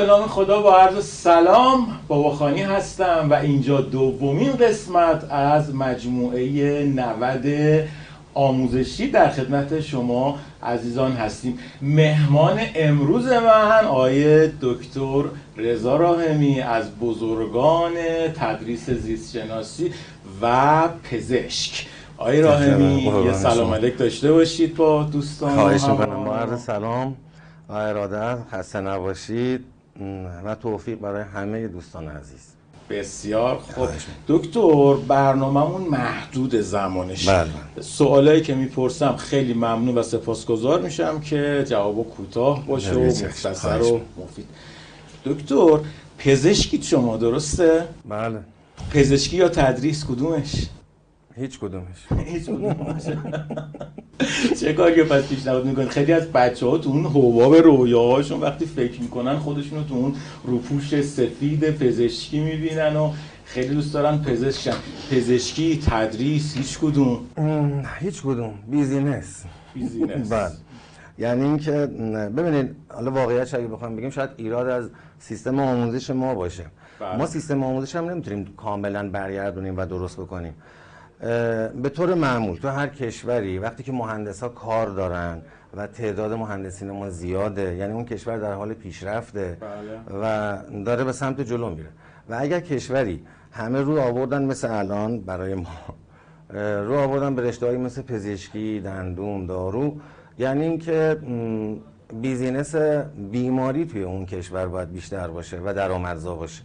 به نام خدا با عرض سلام، باباخانی هستم و اینجا دومین قسمت از مجموعه 90 آموزشی در خدمت شما عزیزان هستیم. مهمان امروز من آقای دکتر رضا راحمی از بزرگان تدریس زیستشناسی و پزشک. آقای راحمی یه سلام علیک داشته باشید با دوستان. خواهش میکنم. با عرض سلام، ارادت، خسته نباشید و توفیق برای همه دوستان عزیز. بسیار خوب دکتر، برنامه‌مون محدود زمانش. بله. سوالایی که میپرسم خیلی ممنون و سپاسگزار میشم که جواب کوتاه باشه و مختصر و مفید. دکتر، پزشکید شما، درسته؟ بله. پزشکی یا تدریس، کدومش؟ هیچ کدومش. هیچ کدومش. چه کاری پس پیشنهاد میکنید؟ خیلی از بچه‌ها تو اون حباب رویاهاشون وقتی فکر میکنن خودشونو تو اون روپوش سفید پزشکی میبینن و خیلی دوست دارن پزشک شن. پزشکی، تدریس، هیچ کدوم؟ هیچ کدوم. بیزینس. بله. یعنی اینکه ببینید، حالا واقعیتش اگه بخوام بگیم شاید ایراد از سیستم آموزش ما باشه. ما سیستم آموزش هم نمیتونیم کاملا برگردونیم و درست بکنیم. به طور معمول تو هر کشوری وقتی که مهندسا کار دارن و تعداد مهندسین ما زیاده، یعنی اون کشور در حال پیشرفته و داره به سمت جلو میره. و اگر کشوری همه رو آوردن مثل الان برای ما رو آوردن به رشته‌هایی مثل پزشکی، دندون، دارو، یعنی اینکه بیزینس بیماری توی اون کشور باید بیشتر باشه و درآمدزا باشه.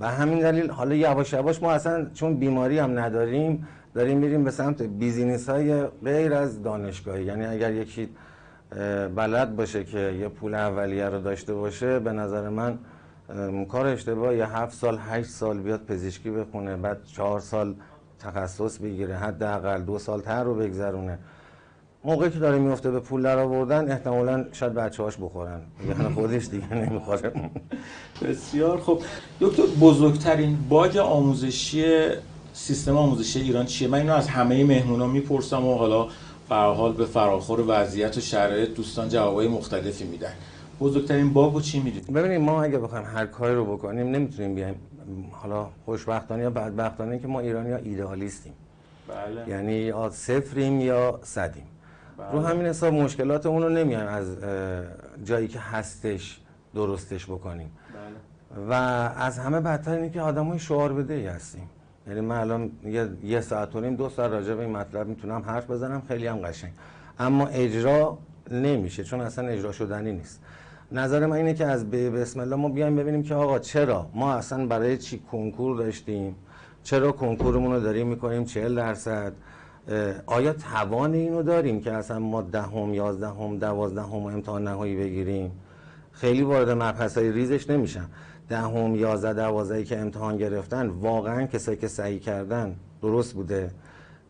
و همین دلیل حالا یواش یواش ما اصلا چون بیماری هم نداریم داریم میریم به سمت بیزینس های غیر از دانشگاهی. یعنی اگر یکی بلد باشه که یه پول اولیه رو داشته باشه، به نظر من کار اشتباهی. 7 سال 8 سال بیاد پزشکی بخونه، بعد 4 سال تخصص بگیره، حداقل 2 سال تر رو بگذرونه. موقعی که داره میفته به پول در آوردن، احتمالاً شاید بچه‌هاش بخورن، یعنی خودش دیگه نمیخوره. بسیار خب دکتر، بزرگترین باگ آموزشی سیستم آموزشی ایران چیه؟ من اینو از همه مهمونا میپرسم و حالا به هر حال به فراخور وضعیت و شرایط دوستان جوابای مختلفی میدن. بزرگترین باگو چی میدید؟ ببینید، ما اگه بخوایم هر کاری رو بکنیم نمیتونیم بیایم، حالا خوشبختانه یا بدبختانه که ما ایرانی‌ها ایدئالیستیم. بله. یعنی یا صفریم یا صدیم. بله. رو همین حساب مشکلات اون رو نمیان از جایی که هستش درستش بکنیم. بله. و از همه بدتر اینه که آدمای شعار بدهی هستیم. یعنی من الان یه ساعت و نیم 2 ساعت راجع به این مطلب میتونم حرف بزنم، خیلی هم قشنگ، اما اجرا نمیشه چون اصلا اجرا شدنی نیست. نظر من اینه که از بسم الله ما بیایم ببینیم که آقا چرا ما اصلا برای چی کنکور داشتیم، چرا کنکورمون رو داریم میکنیم 40%، آیا توان اینو داریم که اصلا ما 10ام، 11ام، 12ام امتحان نهایی بگیریم؟ خیلی وارد مبحث‌های ریزش نمیشم. 10ام، 11، 12 که امتحان گرفتن واقعا کسایی که صحیح کردن درست بوده؟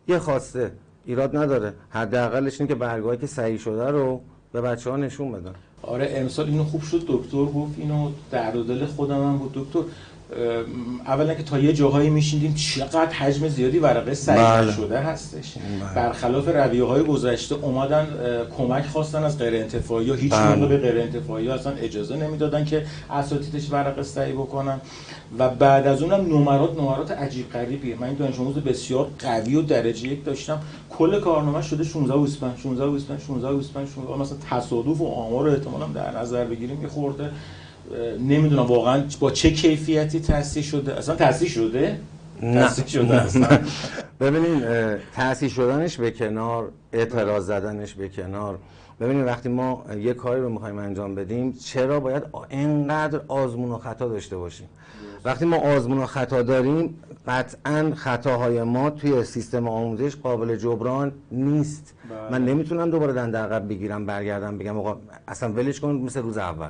یه خواسته ایراد نداره، حداقلش اینه که برگاهی که صحیح شده رو به بچه‌ها نشون بدن. آره، امسال اینو خوب شد دکتر گفت، اینو در دل خودم هم بود دکتر. اولا که تا یه جاهایی میشیندیم چقدر حجم زیادی ورقه صحیح شده هستش. برخلاف رویه‌های گذشته اومدن کمک خواستن از غیر انتفاعی ها، هیچ موقع به غیر انتفاعی ها اصلا اجازه نمیدادن که اساتیدش ورقه صحیح بکنن. و بعد از اونم نمرات عجیب غریبیه. من این دانش آموز بسیار قوی و درجه 1 داشتم، کل کارنامه شده 16 اسفند 16 اسفند 16 اسفند 16. مثلا تصادف و آمار رو احتمالاً در نظر بگیریم می‌خورده. نمیدونم واقعا با چه کیفیتی تأسیس شده، اصلا تأسیس شده؟ نه. تأسیس شده اصلا. ببینین، تأسیس شدنش به کنار، اعتراض زدنش به کنار. ببینین وقتی ما یه کاری رو میخوایم انجام بدیم چرا باید اینقدر آزمون و خطا داشته باشیم؟ وقتی ما آزمون و خطا داریم قطعاً خطاهای ما توی سیستم آموزش قابل جبران نیست. من نمیتونم دوباره دنده عقب بگیرم برگردم بگم آقا اصلا ولش کن مثل روز اول.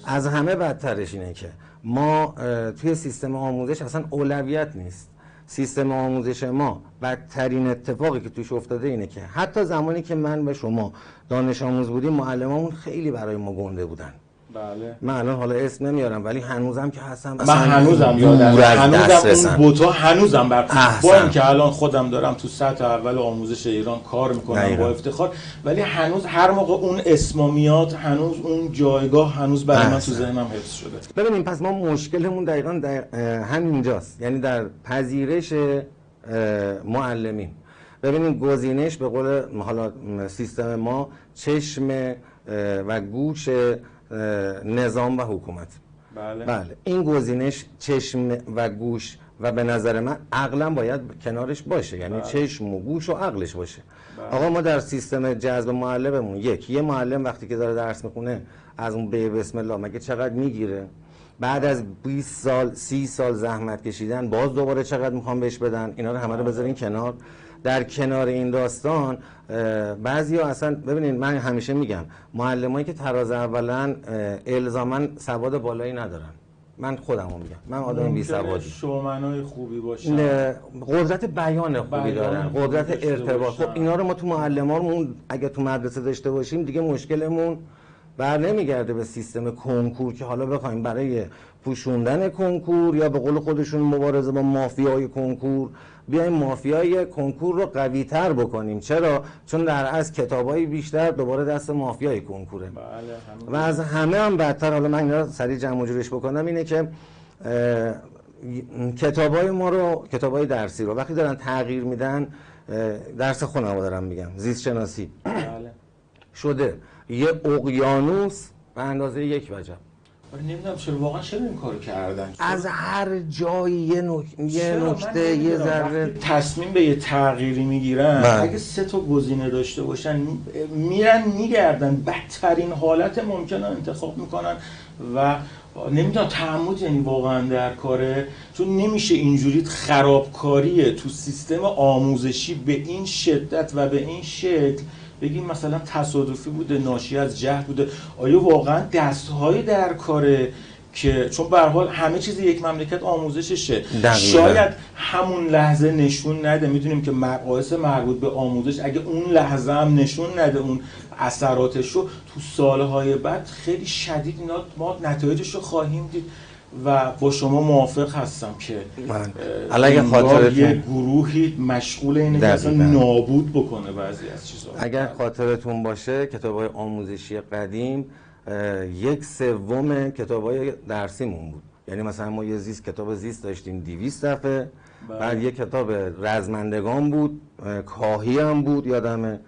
از همه بدترش اینه که ما توی سیستم آموزش اصلا اولویت نیست. سیستم آموزش ما بدترین اتفاقی که توش افتاده اینه که حتی زمانی که من و شما دانش آموز بودیم معلمامون خیلی برای ما گنده بودن. بله. من الان حالا اسم نمیارم ولی هنوزم که هستم، من هنوزم یادم، هنوزم اون بوتا هنوزم با اینکه الان خودم دارم تو سطح اول آموزش ایران کار میکنم با افتخار، ولی هنوز هر موقع اون اسم میاد، هنوز اون جایگاه هنوز برای من تو ذهنم حفظ شده. ببینیم پس ما مشکلمون دقیقاً همینجاست، یعنی در پذیرش معلمین. ببینیم گزینش به قول حالا سیستم ما چشم و گوش نظام و حکومت. بله این گزینش چشم و گوش و به نظر من عقلم باید کنارش باشه، یعنی چشم و گوش و عقلش باشه. آقا ما در سیستم جذب معلممون یه معلم وقتی که داره درس میخونه از اون به بسم الله مگه چقدر میگیره؟ بعد از 20 سال 30 سال زحمت کشیدن باز دوباره چقدر میخوام بهش بدن؟ اینا رو همه رو بذارین کنار. در کنار این داستان بعضیا اصلا ببینید، من همیشه میگم معلمایی که تراز اولا الزاما سواد بالایی ندارن. من خودمو میگم، من آدم بی سوادی، شومنای خوبی باشن، قدرت بیان خوبی دارن، قدرت ارتباط. خب اینا رو ما تو معلمامون اگه تو مدرسه داشته باشیم دیگه مشکلمون بر نمیگرده به سیستم کنکور که حالا بخوایم برای پوشوندن کنکور یا به قول خودشون مبارزه با مافیای کنکور بیایم مافیای کنکور رو قوی تر بکنیم. چرا؟ چون در اصل کتابای بیشتر دوباره دست مافیای کنکوره. بله. و از همه هم بدتر، حالا من اینا سریع جمع و جورش بکنم، اینه که کتابای ما رو، کتابای درسی رو وقتی دارن تغییر میدن، درس خودم رو دارم میگم، زیست شناسی بله. شده یه اقیانوس به اندازه یک وجب. نمیدونم چرا واقعا این کارو کردن. از هر جایی یه نکته یه ذره تصمیم به یه تغییری میگیرن، اگه 3 تا گزینه داشته باشن میرن میگردن بدترین حالت ممکن انتخاب میکنن و نمیدونم تعمد یعنی واقعا در کاره، چون نمیشه اینجوری خرابکاری تو سیستم آموزشی به این شدت و به این شکل بگیم مثلا تصادفی بوده، ناشی از جهل بوده. آیا واقعا دست‌های در کاره که چون به هر حال همه چیز یک مملکت آموزششه، شاید همون لحظه نشون نده. میدونیم که مقایس مربوط به آموزش اگه اون لحظه هم نشون نده اون اثراتش رو، تو سالهای بعد خیلی شدید ما نتایجش رو خواهیم دید. و با شما موافق هستم که اگه خاطرتون یه گروهی مشغول اینه که اصلا نابود بکنه بعضی از چیزها. اگر خاطرتون باشه کتاب‌های آموزشی قدیم 1/3 کتاب‌های درسیمون بود. یعنی مثلا ما یه کتاب زیست داشتیم 200 صفحه، بعد یه کتاب رزمندگان بود، کاهی هم بود یادمه،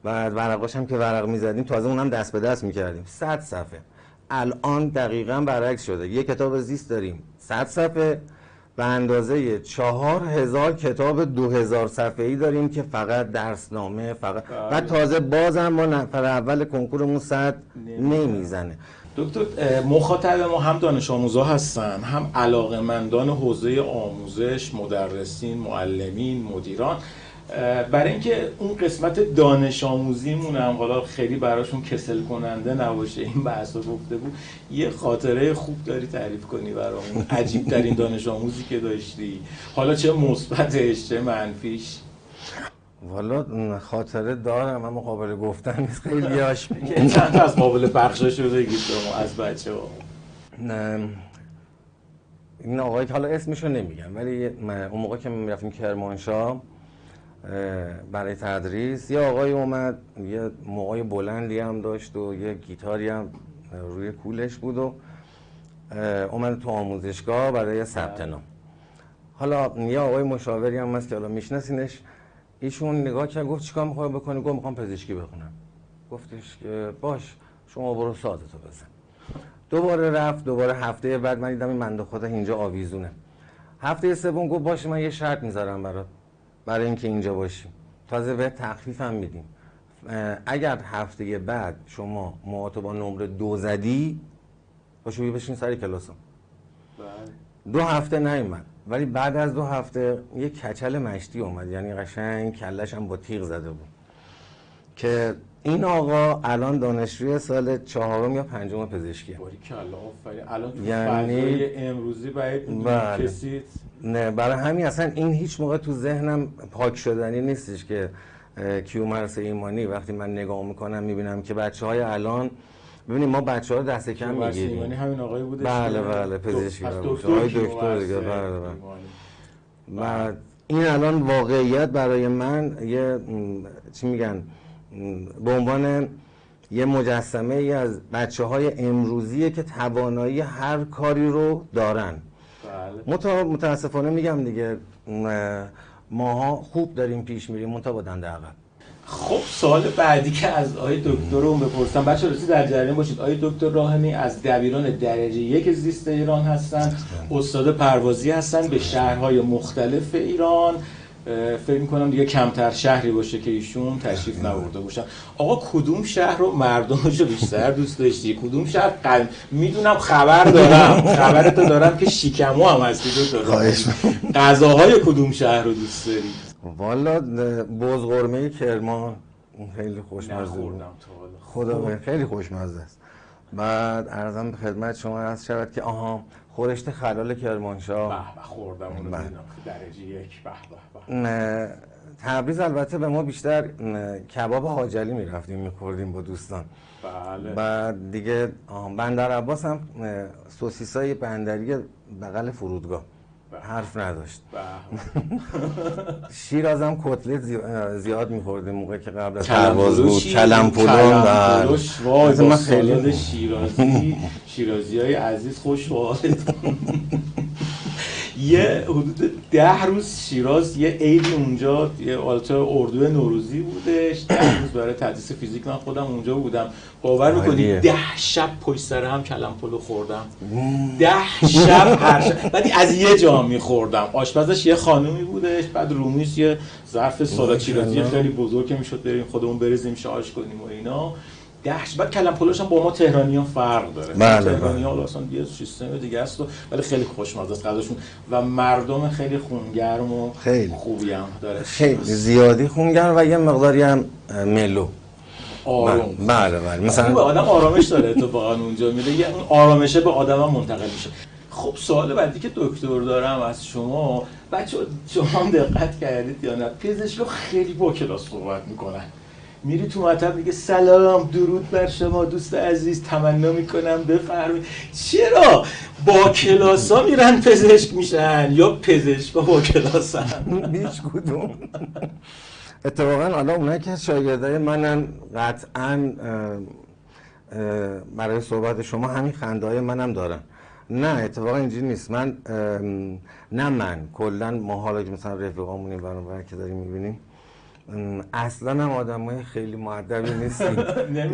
بعد ورقاش هم که ورق می‌زدیم تازه اونم دست به دست می‌کردیم 100 صفحه. الان دقیقاً برعکس شده، یه کتاب زیست داریم 100 صفحه به اندازه 4000 کتاب 2000 صفحه‌ای داریم که فقط درسنامه فقط و تازه بازم ما نفر اول کنکورمون 100 نمیزنه. دکتر، مخاطب ما هم دانش آموزا هستن، هم علاقه‌مندان حوزه آموزش، مدرسین، معلمین، مدیران. برای اینکه اون قسمت دانش آموزیمون هم حالا خیلی براشون کسل کننده نباشه این بحثا گفته بود، یه خاطره خوب داری تعریف کنی برامون؟ عجیب ترین دانش آموزی که داشتی، حالا چه مثبتش چه منفیش؟ والا خاطره دارم اما قابل گفتن نیست، خیلی هاش چند تا از قابل پخشش رو بگید شما از بچه‌ها. این آقایی که حالا اسمشو نمیگم، ولی اون موقع که میرفتیم کرمانشاه برای تدریس، یه آقای اومد، یه موهای بلندی هم داشت و یه گیتاری هم روی کولش بود و اومد تو آموزشگاه برای ثبت نام. حالا یه آقای مشاوری هم هست که حالا میشناسینش، ایشون نگاه کرد گفت چیکار می‌خوای بکنی؟ گفت می‌خوام پزشکی بخونم. گفتش که باش شما برو سازتو بزن. دوباره رفت، دوباره هفته بعد من دیدم این بنده خدا اینجا آویزونه. هفته سوم گفت باشه من یه شرط میذارم برای اینکه اینجا باشیم، تازه به تخفیف هم میدیم. اگر هفته بعد شما موهاتو با نمره 2 زدی باشو بشین سر کلاسم. 2 هفته نیومد، ولی بعد از 2 هفته یه کچل مشتی اومد، یعنی قشنگ کلش هم با تیغ زده بود که این آقا الان دانشجوی سال 4 یا 5 پزشکیه. باریکلا آفرین. الان تو یعنی فضای امروزی باید کسی نه، برای همین اصلا این هیچ موقع تو ذهنم پاک شدنی نیستش که کیومرث ایمانی وقتی من نگاه میکنم میبینم که بچهای الان ببینید ما بچه‌ها رو دست کم میگیریم. یعنی همین آقای بودش. بله پزشکی بود. آقای دکتر دیگه. بله. و این الان واقعیت برای من یه چی میگن به عنوان یه مجسمه ای از بچه‌های امروزیه که توانایی هر کاری رو دارن. بله. متاسفانه میگم دیگه ماها خوب داریم پیش میریم منتها با دنده عقب. خب سوال بعدی که از آقای دکتر رو بپرسم، بچه‌ها رسید در جریان باشید. آقای دکتر راهنی از دبیران درجه 1 زیست ایران هستند، استاد پروازی هستند به شهرهای مختلف ایران. فکر می‌کنم دیگه کمتر شهری باشه که ایشون تشریف نبرده باشن. آقا کدوم شهر رو مردمشو بیشتر دوست داشتی؟ کدوم شهر میدونم خبرتو دارم که شیکمو هم هستی دکتر. غذاهای کدوم شهر رو دوست داری؟ والا بزغرمه کرمان خیلی خوشمزه بود. خدا خیلی خوشمزه است. بعد عرضم به خدمت شما عرض شود که خورشت خلال کرمانشاه به خوردم اون رو درجه 1. به تبریز البته به ما بیشتر کباب حاجلی میرفتیم میخوردیم با دوستان. بله. بعد دیگه بندر عباس هم سوسیسای بندری بغل فرودگاه حرف نداشت. شیراز هم کتلت زیاد می‌خوردیم موقعی که قبل از پرواز بود. کلم پلوش وای با خیلی شیرازیای عزیز خوش حالتون. یه حدود 10 روز شیراز یه عیدی اونجا یه اردو نوروزی بودش. 10 روز برای تدریس فیزیک من خودم اونجا بودم. باور می‌کنی 10 شب پشت سر هم کلم پلو خوردم. 10 شب هر شب. بعد از یه جا می‌خوردم. آشپزش یه خانومی بودش، بعد رومیش یه ظرف سالاد شیرازی خیلی بزرگ که میشد بریم خودمون بریزیم شاش کنیم و اینا. بعد کلم پلوش هم با ما تهرانیان فرق داره. تهرانیان اصلا یه سیستم دیگه است ولی خیلی خوشمزه است غذاشون و مردم خیلی خونگرم و خیلی خوبی هم داره. خیلی زیادی خونگرم و یه مقداری هم ملو. آروم. بله. مثلا به آدم آرامش داره اتفاقا اونجا میره. یه اون آرامشه به آدم هم منتقل میشه. خب سوال بعدی که دکتر دارم از شما، بچه‌ها شما هم دقت کردید یا نه؟ پزشکا خیلی با کلاس صحبت میکنن. میری تو مطب میگه سلام درود بر شما دوست عزیز، تمنا میکنم بفرمایید. چرا با کلاسا میرن پزشک میشن یا پزشکا با کلاسن؟ هیچ کدوم. اتفاقا حالا اونایی که شاگردای منن قطعاً برای صحبت شما همین خنده‌های منم دارن. نه اتفاقا اینجوری نیست. من کلا ما حالا که مثلا رفیقامونیم برای که داریم میبینیم اصلا هم آدمای خیلی مؤدبی نیستیم.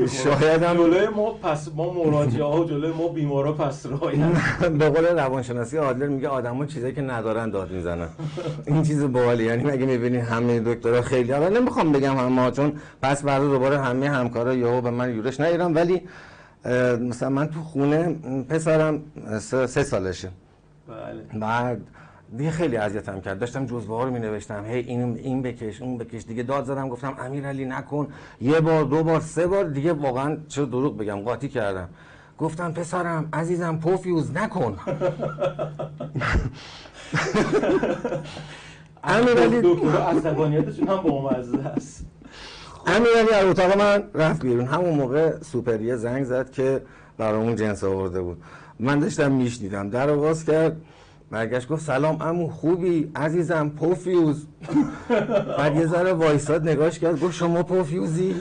شاید هم جلوی ما مراجعه ها و جلوی ما بیمارا پس رایند. به قول روانشناسی آدلر میگه آدما چیزایی که ندارن داد میزنن. این چیز باحالیه. یعنی مگه میبینی همه دکترها خیلی اول نمیخوام بگم همه، چون پس بعد دوباره همه همکارا یهو به من یورش نگیرن، ولی مثلا من تو خونه پسرم 3 سالشه. بله. بعد دیگه خیلی اذیتم کرد. داشتم جزوه ها رو می‌نوشتم، هی این بکش اون بکش، دیگه داد زدم گفتم امیرعلی نکن، 1 بار 2 بار 3 بار دیگه واقعا چه دروغ بگم قاطی کردم. گفتم پسرم عزیزم پوفیوز نکن. امیرعلی دکتر عصبانیتشون هم بامزه است. امیرعلی از اتاق من رفت بیرون. همون موقع سوپریه زنگ زد که برامون جنس آورده بود. من داشتم میشنیدم، در رو باز کرد، برگشت گفت سلام عمو خوبی عزیزم پوفیوز. بعد یه ذره وایساد نگاش کرد گفت شما پوفیوزی؟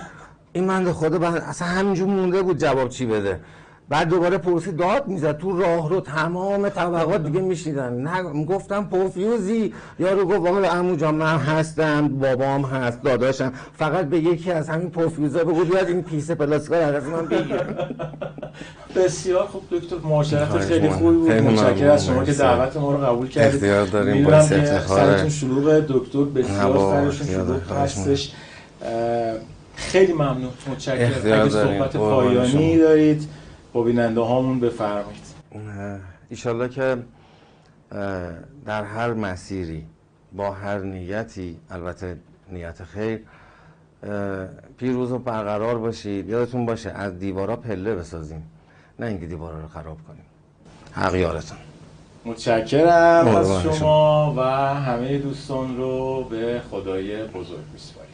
این بنده خدا اصلا همینجور مونده بود جواب چی بده. بعد دوباره پرسید، داد میزد تو راه رو تمام طبقات دیگه میشنیدن. نه گفتم پوفیوزی. یارو گفت واقعا عمو جان من هستم، بابام هست، داداشم، فقط به یکی از همین پوفیوزا بگو بیاد این پیسه پلاستیکا از من بگیره. بسیار خوب دکتر، معاشرت خیلی خوبی بود. متشکرم از شما که دعوت ما رو قبول کردید. اختیار داریم با افتخار. سرتون شلوغ دکتر، بسیار سرشون شلوغ هستش. خیلی ممنون، متشکرم. اگه صحبت پایانی دارید با بیننده هامون بفرمایید. ایشالله که در هر مسیری با هر نیتی، البته نیت خیر، پیروز و برقرار باشید. یادتون باشه از دیوارا پله بسازیم، نه اینکه دیوارا رو خراب کنیم. حق یارتون. متشکرم از شما و همه دوستان رو به خدای بزرگ میسپاریم.